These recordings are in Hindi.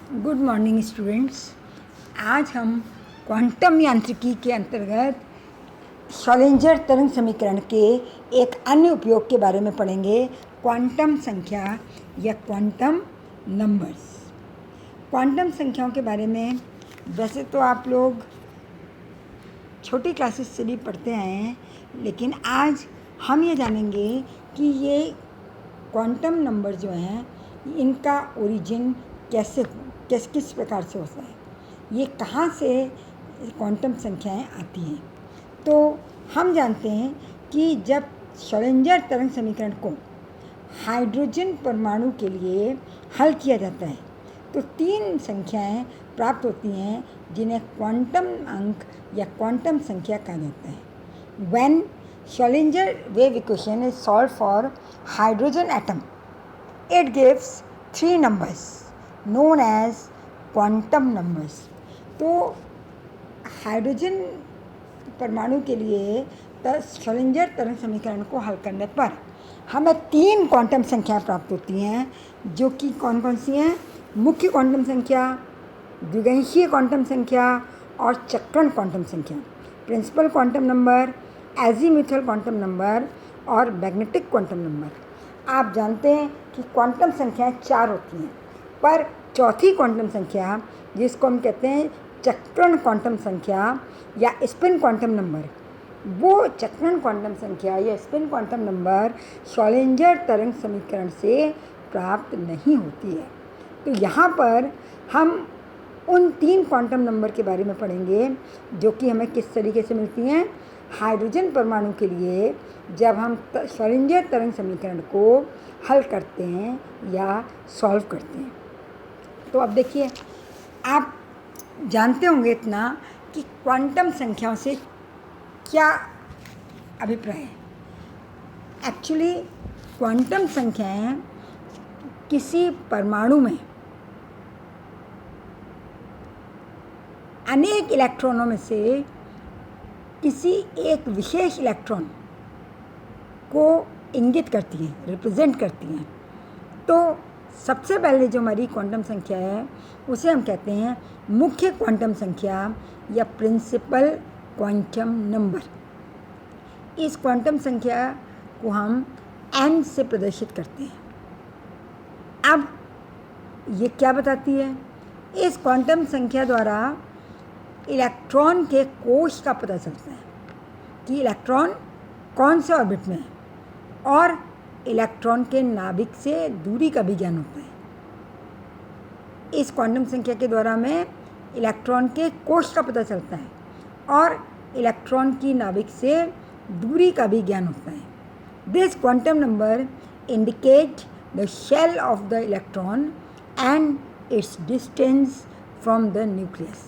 Good morning students. आज हम क्वांटम यांत्रिकी के अंतर्गत श्रोडिंगर तरंग समीकरण के एक अन्य उपयोग के बारे में पढ़ेंगे, क्वांटम संख्या या क्वांटम नंबर्स। क्वांटम संख्याओं के बारे में वैसे तो आप लोग छोटी क्लासेस से भी पढ़ते आए हैं, लेकिन आज हम ये जानेंगे कि ये क्वांटम नंबर जो हैं इनका ओरिजिन किस प्रकार से होता है, ये कहाँ से क्वांटम संख्याएं आती हैं। तो हम जानते हैं कि जब श्रोडिंगर तरंग समीकरण को हाइड्रोजन परमाणु के लिए हल किया जाता है तो 3 संख्याएं प्राप्त होती हैं जिन्हें क्वांटम अंक या क्वांटम संख्या कहा जाता है। When Schrodinger wave equation is solve for hydrogen atom, it gives 3 numbers known as quantum numbers। तो हाइड्रोजन परमाणु के लिए श्रोडिंगर तरंग समीकरण को हल करने पर हमें 3 क्वांटम संख्याएं प्राप्त होती हैं, जो कि कौन कौन सी हैं? मुख्य क्वांटम संख्या, द्विगंशीय क्वांटम संख्या और चक्रण क्वांटम संख्या। Principal quantum number, azimuthal quantum number और मैग्नेटिक क्वांटम नंबर। आप जानते हैं कि क्वांटम संख्याएं 4 होती हैं, पर चौथी क्वांटम संख्या जिसको हम कहते हैं चक्रण क्वांटम संख्या या स्पिन क्वांटम नंबर, वो चक्रण क्वांटम संख्या या स्पिन क्वांटम नंबर श्रोडिंगर तरंग समीकरण से प्राप्त नहीं होती है। तो यहाँ पर हम उन 3 क्वांटम नंबर के बारे में पढ़ेंगे जो कि हमें किस तरीके से मिलती हैं। हाइड्रोजन परमाणु के लिए जब हम श्रोडिंगर तरंग समीकरण को हल करते हैं या सॉल्व करते हैं। तो अब देखिए, आप जानते होंगे इतना कि क्वांटम संख्याओं से क्या अभिप्राय है। एक्चुअली क्वांटम संख्याएं किसी परमाणु में अनेक इलेक्ट्रॉनों में से किसी एक विशेष इलेक्ट्रॉन को इंगित करती हैं, रिप्रेजेंट करती हैं। तो सबसे पहले जो हमारी क्वांटम संख्या है उसे हम कहते हैं मुख्य क्वांटम संख्या या प्रिंसिपल क्वांटम नंबर। इस क्वांटम संख्या को हम n से प्रदर्शित करते हैं। अब ये क्या बताती है? इस क्वांटम संख्या द्वारा इलेक्ट्रॉन के कोश का पता चलता है कि इलेक्ट्रॉन कौन से ऑर्बिट में है, और इलेक्ट्रॉन के नाभिक से दूरी का भी ज्ञान होता है। इस क्वांटम संख्या के द्वारा हमें इलेक्ट्रॉन के कोश का पता चलता है और इलेक्ट्रॉन की नाभिक से दूरी का भी ज्ञान होता है। This quantum number indicate the shell of the electron and its distance from the nucleus.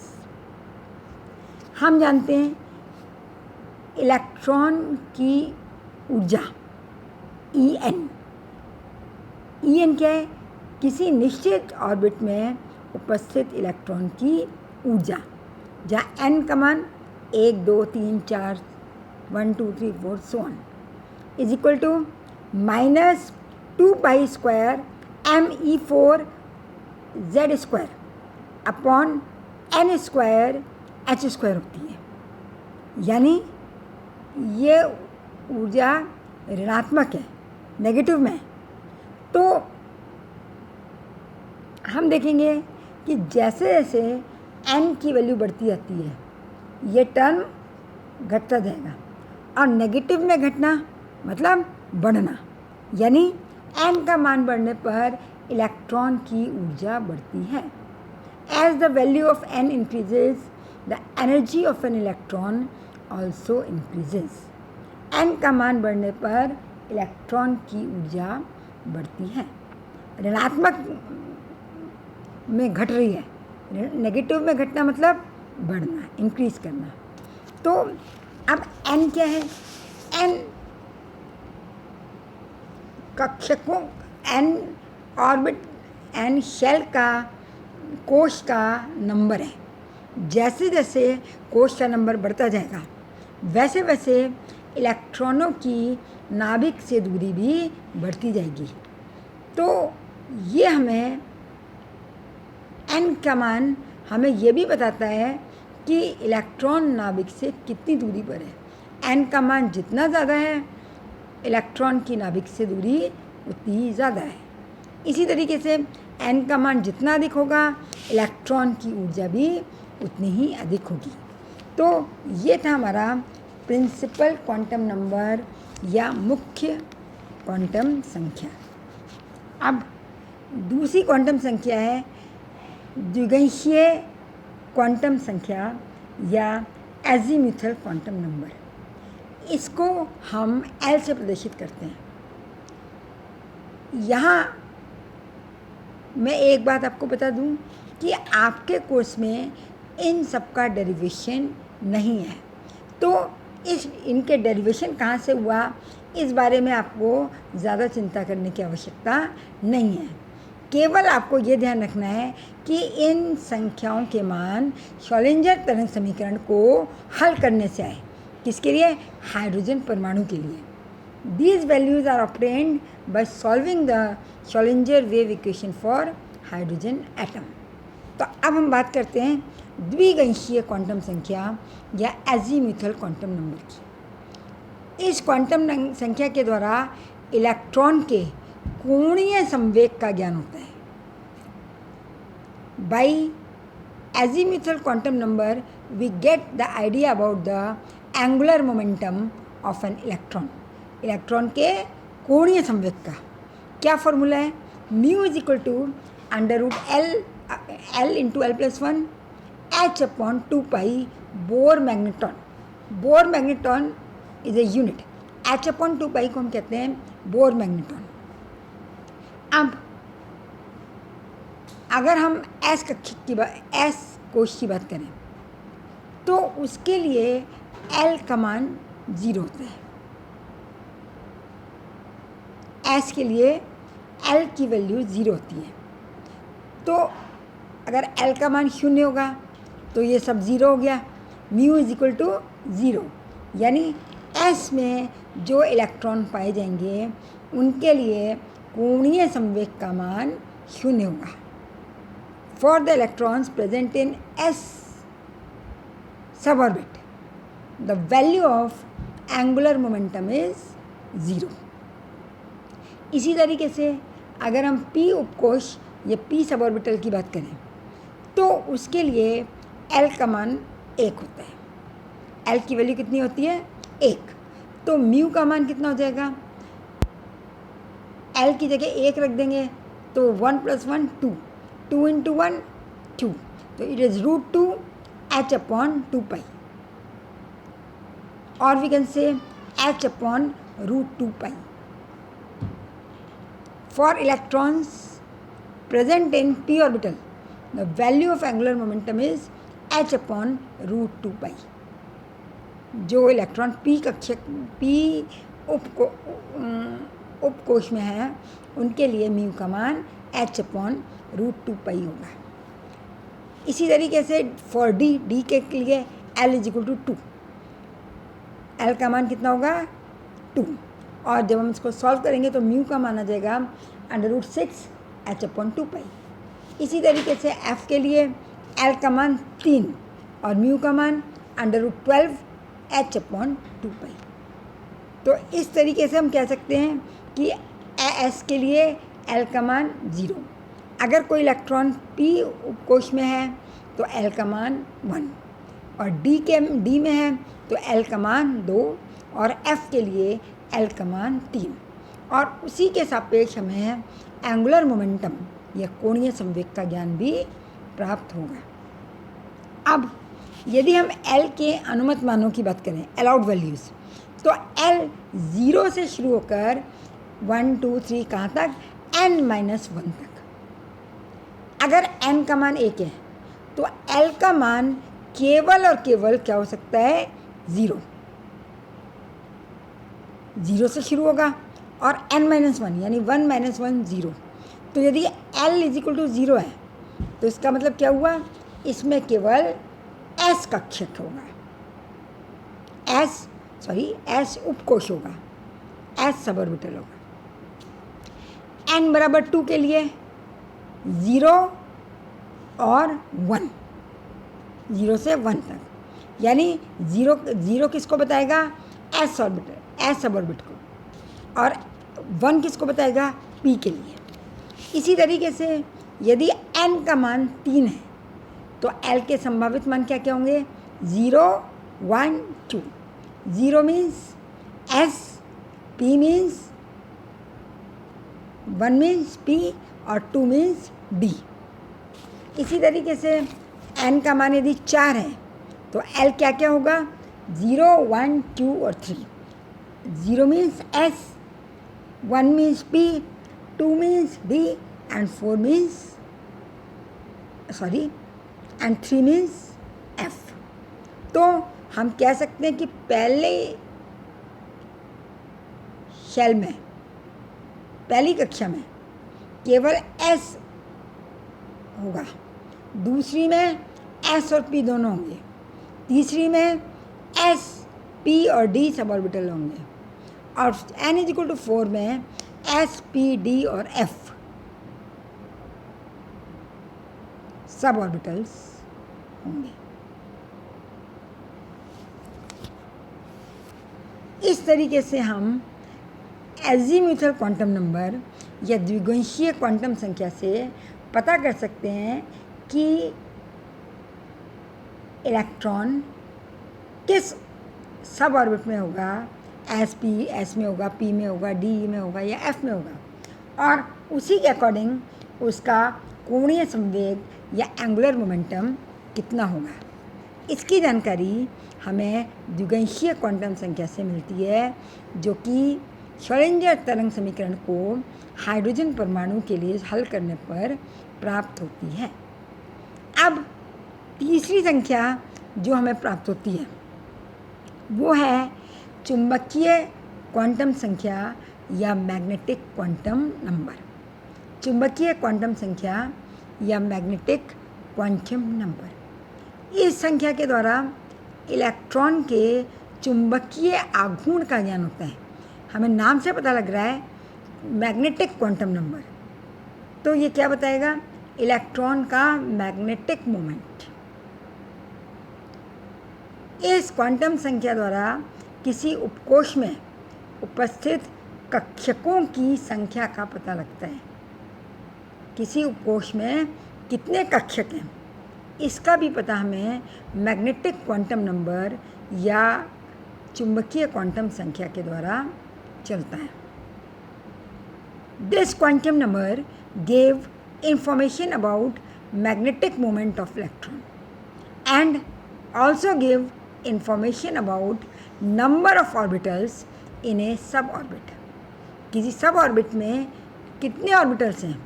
हम जानते हैं इलेक्ट्रॉन की ऊर्जा En क्या है? किसी निश्चित ऑर्बिट में उपस्थित इलेक्ट्रॉन की ऊर्जा, जहाँ n का मान 1 2 3 4 1 2 3 4 so on is equal to -2 pi square me4 z square upon n square h square होती है। यानी ये ऊर्जा ऋणात्मक है, नेगेटिव में। तो हम देखेंगे कि जैसे जैसे n की वैल्यू बढ़ती जाती है ये टर्म घटता जाएगा, और नेगेटिव में घटना मतलब बढ़ना, यानी n का मान बढ़ने पर इलेक्ट्रॉन की ऊर्जा बढ़ती है। As the value of n increases the energy of an electron also increases. n का मान बढ़ने पर इलेक्ट्रॉन की ऊर्जा बढ़ती है। ऋणात्मक में घट रही है, नेगेटिव में घटना मतलब बढ़ना, इंक्रीज करना। तो अब n क्या है? n कक्षकों, n ऑर्बिट, n शेल का, कोश का नंबर है। जैसे जैसे कोश का नंबर बढ़ता जाएगा वैसे वैसे इलेक्ट्रॉनों की नाभिक से दूरी भी बढ़ती जाएगी। तो ये हमें n का मान हमें ये भी बताता है कि इलेक्ट्रॉन नाभिक से कितनी दूरी पर है। n का मान जितना ज़्यादा है, इलेक्ट्रॉन की नाभिक से दूरी उतनी ही ज़्यादा है। इसी तरीके से n का मान जितना अधिक होगा, इलेक्ट्रॉन की ऊर्जा भी उतनी ही अधिक होगी। तो ये था हमारा प्रिंसिपल क्वांटम नंबर या मुख्य क्वांटम संख्या। अब दूसरी क्वांटम संख्या है द्विगंशीय क्वांटम संख्या या एजीम्यूथल क्वांटम नंबर। इसको हम L से प्रदर्शित करते हैं। यहाँ मैं एक बात आपको बता दूं कि आपके कोर्स में इन सब का डेरिवेशन नहीं है, तो इनके डेरिवेशन कहाँ से हुआ, इस बारे में आपको ज़्यादा चिंता करने की आवश्यकता नहीं है। केवल आपको ये ध्यान रखना है कि इन संख्याओं के मान श्रोडिंगर तरंग समीकरण को हल करने से आए। किसके लिए? हाइड्रोजन परमाणु के लिए। These values are obtained by solving the Schrödinger wave equation for hydrogen atom। तो अब हम बात करते हैं द्विगंशीय क्वांटम संख्या या एजीम्यूथल क्वांटम नंबर की। इस क्वांटम संख्या के द्वारा इलेक्ट्रॉन के कोणीय संवेग का ज्ञान होता है। By azimuthal quantum number we get the idea about the angular momentum of an electron। Electron के कोणीय संवेग का क्या फॉर्मूला है? Mu is equal to √L into L+1 H/2π Bohr magneton. Bohr magneton is a unit. H/2π को हम कहते हैं बोर मैग्नेटॉन। अब अगर हम एस कोश की बात करें तो उसके लिए एल का मान 0 होता है। एस के लिए एल की वैल्यू 0 होती है। तो अगर एल का मान 0 होगा तो ये सब 0 हो गया। म्यू इज इक्वल टू 0, यानी एस में जो इलेक्ट्रॉन पाए जाएंगे उनके लिए कोणीय संवेग का मान 0 होगा। For the electrons present in s suborbit the value of angular momentum is 0। इसी तरीके से अगर हम p उपकोश या p सबऑर्बिटल की बात करें तो उसके लिए l का मान 1 होता है। l की वैल्यू कितनी होती है? 1। तो म्यू का मान कितना हो जाएगा? l की जगह 1 रख देंगे तो 1 + 1 2, 2 × 1 2, तो इट इज़ √2 H/2π, और we can say H/√2π। For electrons present in p orbital, the value of angular momentum is H/√2π। जो इलेक्ट्रॉन p उपकोश में है उनके लिए म्यू का मान H/√2π होगा। इसी तरीके से फॉर डी के लिए L is equal to 2। L का मान कितना होगा? 2। और जब हम इसको सॉल्व करेंगे तो म्यू का मान आ जाएगा √6 H/2π। इसी तरीके से F के लिए L का मान 3 और म्यू का मान √12 H/2π। तो इस तरीके से हम कह सकते हैं कि S के लिए L का मान 0। अगर कोई इलेक्ट्रॉन p उपकोश में है तो L का मान 1, और डी में है तो L का मान 2, और F के लिए L का मान 3, और उसी के सापेक्ष हमें एंगुलर मोमेंटम या कोणीय संवेग का ज्ञान भी प्राप्त होगा। अब यदि हम L के अनुमत मानों की बात करें, अलाउड वैल्यूज़, तो L 0 से शुरू होकर 1 2 3 कहाँ तक? n-1 तक। अगर n का मान 1 है तो L का मान केवल और केवल क्या हो सकता है? 0 से शुरू होगा, और n-1 यानी 1 - 1 0। तो यदि L इज इक्वल टू 0 है तो इसका मतलब क्या हुआ? इसमें केवल S कक्षक होगा, S उपकोश होगा, S सबऑर्बिटल होगा। n = 2 के लिए 0 और 1, 0 से 1 तक, यानी ज़ीरो किसको बताएगा? एस ऑर्बिटल, एस सब ऑर्बिट को, और 1 किसको बताएगा? पी के लिए। इसी तरीके से यदि n का मान 3 है तो l के संभावित मान क्या क्या होंगे? 0, 1, 2। 0 means s, p means 1 means p और 2 मीन्स d। इसी तरीके से n का मान यदि 4 है तो l क्या क्या होगा? 0, 1, 2 और 3। 0 means s, 1 means p, 2 means d and 4 means and 3 means F। तो हम कह सकते हैं कि पहले शेल में, पहली कक्षा में केवल S होगा, दूसरी में S और P दोनों होंगे, तीसरी में S, P और D सब ऑर्बिटल होंगे, और n = 4 में S, P, D और F सब ऑर्बिटल्स होंगे। इस तरीके से हम एजीम्यूथल क्वांटम नंबर या द्विगुंशीय क्वांटम संख्या से पता कर सकते हैं कि इलेक्ट्रॉन किस सब ऑर्बिट में होगा, एस पी, एस में होगा, पी में होगा, डी में होगा या एफ में होगा, और उसी के अकॉर्डिंग उसका कोणीय संवेग या एंगुलर मोमेंटम कितना होगा। इसकी जानकारी हमें द्विगुंशीय क्वांटम संख्या से मिलती है, जो कि श्रोडिंगर तरंग समीकरण को हाइड्रोजन परमाणु के लिए हल करने पर प्राप्त होती है। अब तीसरी संख्या जो हमें प्राप्त होती है वो है चुंबकीय क्वांटम संख्या या मैग्नेटिक क्वांटम नंबर। चुंबकीय क्वांटम संख्या या मैग्नेटिक क्वांटम नंबर, इस संख्या के द्वारा इलेक्ट्रॉन के चुंबकीय आघूर्ण का ज्ञान होता है। हमें नाम से पता लग रहा है मैग्नेटिक क्वांटम नंबर, तो ये क्या बताएगा? इलेक्ट्रॉन का मैग्नेटिक मोमेंट। इस क्वांटम संख्या द्वारा किसी उपकोष में उपस्थित कक्षकों की संख्या का पता लगता है। किसी उपकोष में कितने कक्षक हैं, इसका भी पता हमें मैग्नेटिक क्वांटम नंबर या चुंबकीय क्वांटम संख्या के द्वारा चलता है। This quantum number gave information about magnetic moment of electron and also gave information about number of orbitals in a suborbit। किसी सब ऑर्बिट में कितने ऑर्बिटल्स हैं,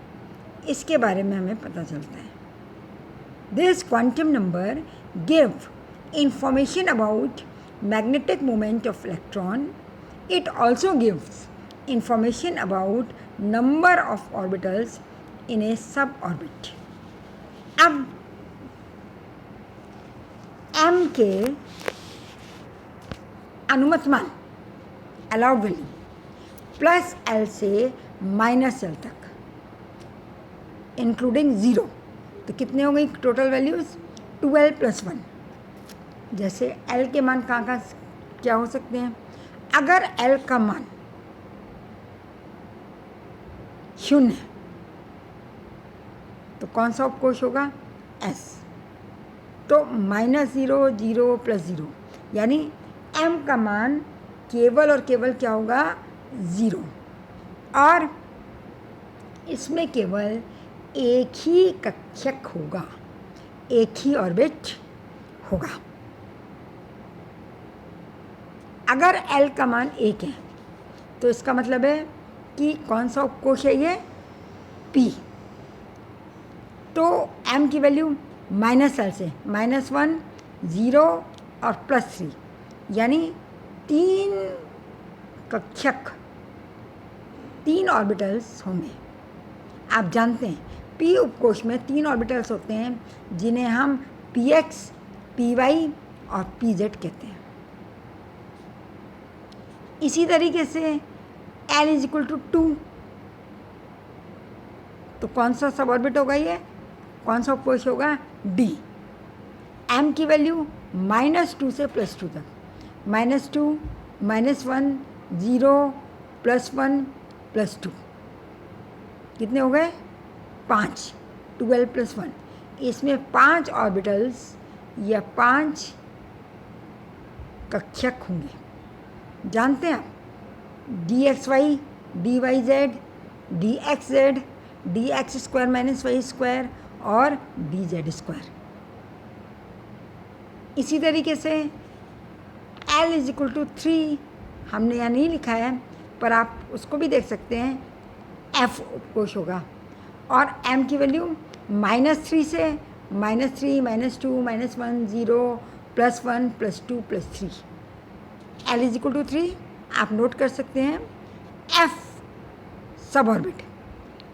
इसके बारे में हमें पता चलता है। This quantum number give information about magnetic moment of electron. It also gives information about number of orbitals in a suborbit। अब m के अनुमत मान अलाउड वैल्यू प्लस l से माइनस l तक इंक्लूडिंग ज़ीरो, तो कितने हो गई टोटल वैल्यूज़? 2l + 1। जैसे l के मान कहाँ क्या हो सकते हैं? अगर l का मान 0 है तो कौन सा उपकोष होगा? S। तो -0, 0 + 0, यानी m का मान केवल और केवल क्या होगा? 0। और इसमें केवल एक ही कक्षक होगा, एक ही ऑर्बिट होगा। अगर l का मान 1 है तो इसका मतलब है कि कौन सा उपकोष है ये? P। तो m की वैल्यू -l से -1, 0 और +3, यानी 3 कक्षक, 3 ऑर्बिटल्स होंगे। आप जानते हैं p उपकोष में 3 ऑर्बिटल्स होते हैं जिन्हें हम px, py और pz कहते हैं। इसी तरीके से l = 2, तो कौन सा सब ऑर्बिट होगा ये? कौन सा उपकोष होगा? डी। m की वैल्यू -2 से +2 तक, -2, -1, 0, +1, +2, कितने हो गए? 5, 12 + 1। इसमें 5 ऑर्बिटल्स या 5 कक्षक होंगे। जानते हैं आप? dxy, dyz, dxz, dx² - y² और dz²। इसी तरीके से L = 3 हमने यहाँ नहीं लिखा है, पर आप उसको भी देख सकते हैं, F उपकोष होगा। और M की वैल्यू -3 से -3, -2, -1, 0, +1, +2, +3। L = 3 आप नोट कर सकते हैं। F सब ऑर्बिट,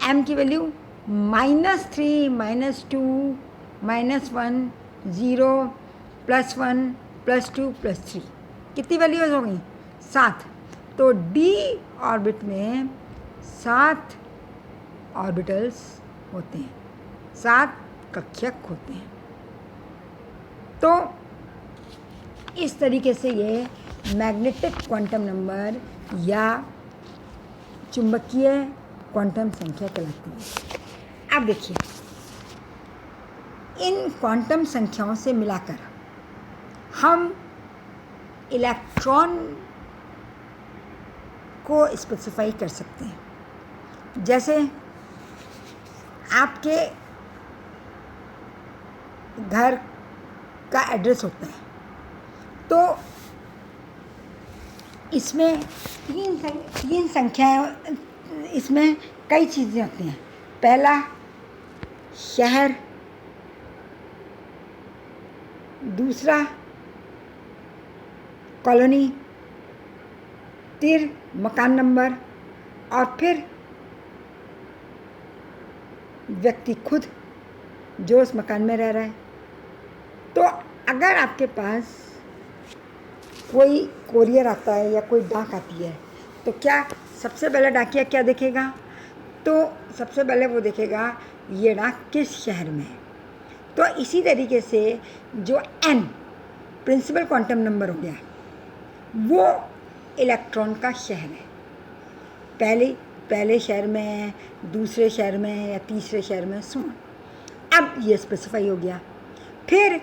M की वैल्यू -3, -2, -1, 0, +1, +2, +3। कितनी वैल्यूज हो गई? 7। तो D ऑर्बिट में 7 ऑर्बिटल्स होते हैं, 7 कक्षक होते हैं। तो इस तरीके से ये मैग्नेटिक क्वांटम नंबर या चुंबकीय क्वांटम संख्या कहलाती है। अब देखिए, इन क्वांटम संख्याओं से मिलाकर हम इलेक्ट्रॉन को स्पेसिफाई कर सकते हैं। जैसे आपके घर का एड्रेस होता है, तो इसमें तीन संख्याएं, इसमें कई चीज़ें होती हैं। पहला शहर, दूसरा कॉलोनी, फिर मकान नंबर, और फिर व्यक्ति खुद जो उस मकान में रह रहा है। तो अगर आपके पास कोई कोरियर आता है या कोई डाक आती है, तो क्या सबसे पहले डाकिया क्या देखेगा? तो सबसे पहले वो देखेगा ये डाक किस शहर में है। तो इसी तरीके से जो n प्रिंसिपल क्वांटम नंबर हो गया, वो इलेक्ट्रॉन का शहर है। पहले शहर में है, दूसरे शहर में है, या तीसरे शहर में, सो अब ये स्पेसिफाई हो गया। फिर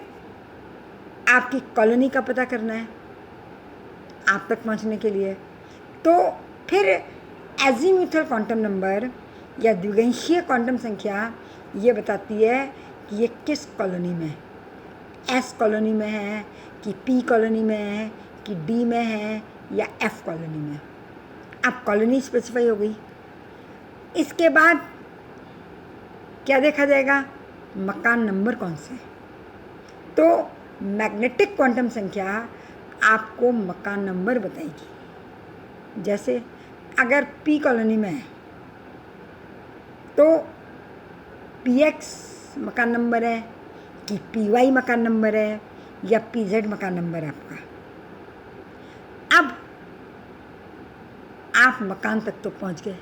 आपकी कॉलोनी का पता करना है आप तक पहुंचने के लिए, तो फिर एजीम्यूथल क्वांटम नंबर या द्विगंशीय क्वांटम संख्या ये बताती है कि ये किस कॉलोनी में है, एस कॉलोनी में है कि पी कॉलोनी में है कि डी में है या एफ कॉलोनी में। अब कॉलोनी स्पेसिफाई हो गई। इसके बाद क्या देखा जाएगा? मकान नंबर कौन से है। तो मैग्नेटिक क्वांटम संख्या आपको मकान नंबर बताएगी। जैसे अगर पी कॉलोनी में है तो px मकान नंबर है कि py मकान नंबर है या pz मकान नंबर है आपका। अब आप मकान तक तो पहुंच गए।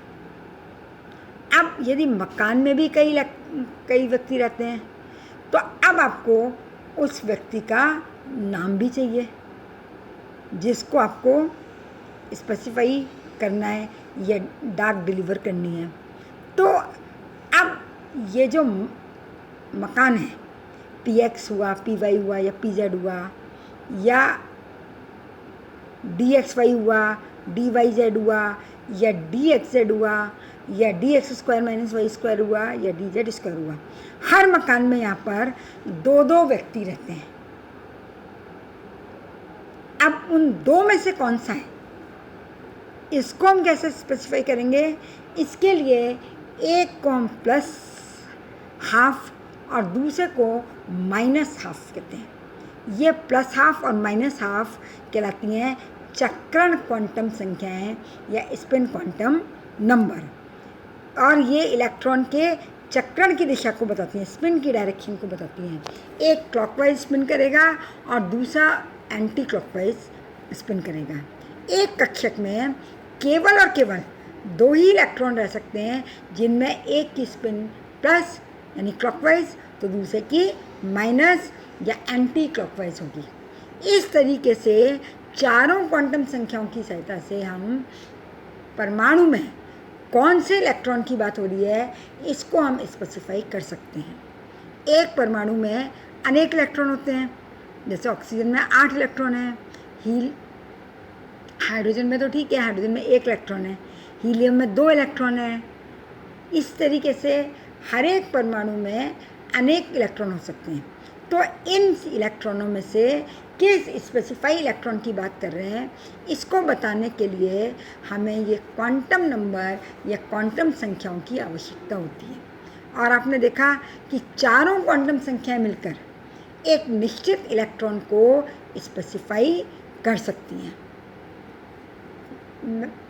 अब यदि मकान में भी कई व्यक्ति रहते हैं, तो अब आपको उस व्यक्ति का नाम भी चाहिए जिसको आपको स्पेसिफाई करना है या डाक डिलीवर करनी है। तो अब ये जो मकान है, px हुआ, py हुआ या pz हुआ या dxy हुआ, dyz हुआ या dxz हुआ या dx² - y² हुआ या dz² हुआ, हर मकान में यहाँ पर 2 व्यक्ति रहते हैं। अब उन 2 में से कौन सा है, इसको हम कैसे स्पेसिफाई करेंगे? इसके लिए एक को हम +½ और दूसरे को -½ कहते हैं। ये +½ और -½ कहलाती हैं चक्रण क्वांटम संख्याएं या स्पिन क्वांटम नंबर, और ये इलेक्ट्रॉन के चक्रण की दिशा को बताती हैं, स्पिन की डायरेक्शन को बताती हैं। एक क्लॉकवाइज स्पिन करेगा और दूसरा एंटी क्लॉकवाइज स्पिन करेगा। एक कक्षक में केवल और केवल 2 ही इलेक्ट्रॉन रह सकते हैं जिनमें एक की स्पिन प्लस यानी क्लॉकवाइज तो दूसरे की माइनस या एंटी क्लॉकवाइज होगी। इस तरीके से चारों क्वांटम संख्याओं की सहायता से हम परमाणु में कौन से इलेक्ट्रॉन की बात हो रही है इसको हम स्पेसिफाई कर सकते हैं। एक परमाणु में अनेक इलेक्ट्रॉन होते हैं, जैसे ऑक्सीजन में 8 इलेक्ट्रॉन है, हाइड्रोजन में तो ठीक है, हाइड्रोजन में 1 इलेक्ट्रॉन है, हीलियम में 2 इलेक्ट्रॉन है। इस तरीके से हर एक परमाणु में अनेक इलेक्ट्रॉन हो सकते हैं। तो इन इलेक्ट्रॉनों में से किस स्पेसिफाई इलेक्ट्रॉन की बात कर रहे हैं इसको बताने के लिए हमें ये क्वांटम नंबर या क्वांटम संख्याओं की आवश्यकता होती है। और आपने देखा कि चारों क्वांटम संख्याएं मिलकर एक निश्चित इलेक्ट्रॉन को स्पेसिफाई कर सकती हैं।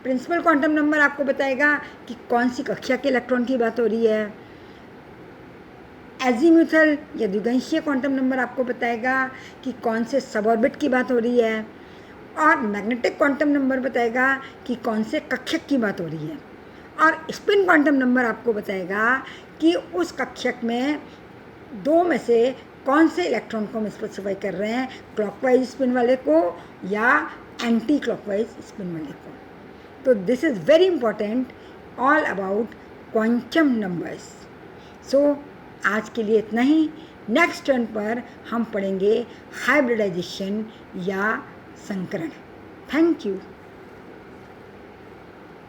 प्रिंसिपल क्वांटम नंबर आपको बताएगा कि कौन सी कक्षा के इलेक्ट्रॉन की बात हो रही है। एजीम्यूथल या द्विगंशीय क्वांटम नंबर आपको बताएगा कि कौन से सबऑर्बिट की बात हो रही है। और मैग्नेटिक क्वांटम नंबर बताएगा कि कौन से कक्षक की बात हो रही है। और स्पिन क्वांटम नंबर आपको बताएगा कि उस कक्षक में 2 में से कौन से इलेक्ट्रॉन को हम स्पेसिफाई कर रहे हैं, क्लॉकवाइज स्पिन वाले को या एंटी क्लॉकवाइज स्पिन वाले को। तो this is very important all about quantum numbers. So आज के लिए इतना ही। नेक्स्ट टर्न पर हम पढ़ेंगे हाइब्रिडाइजेशन या संकरण। Thank you.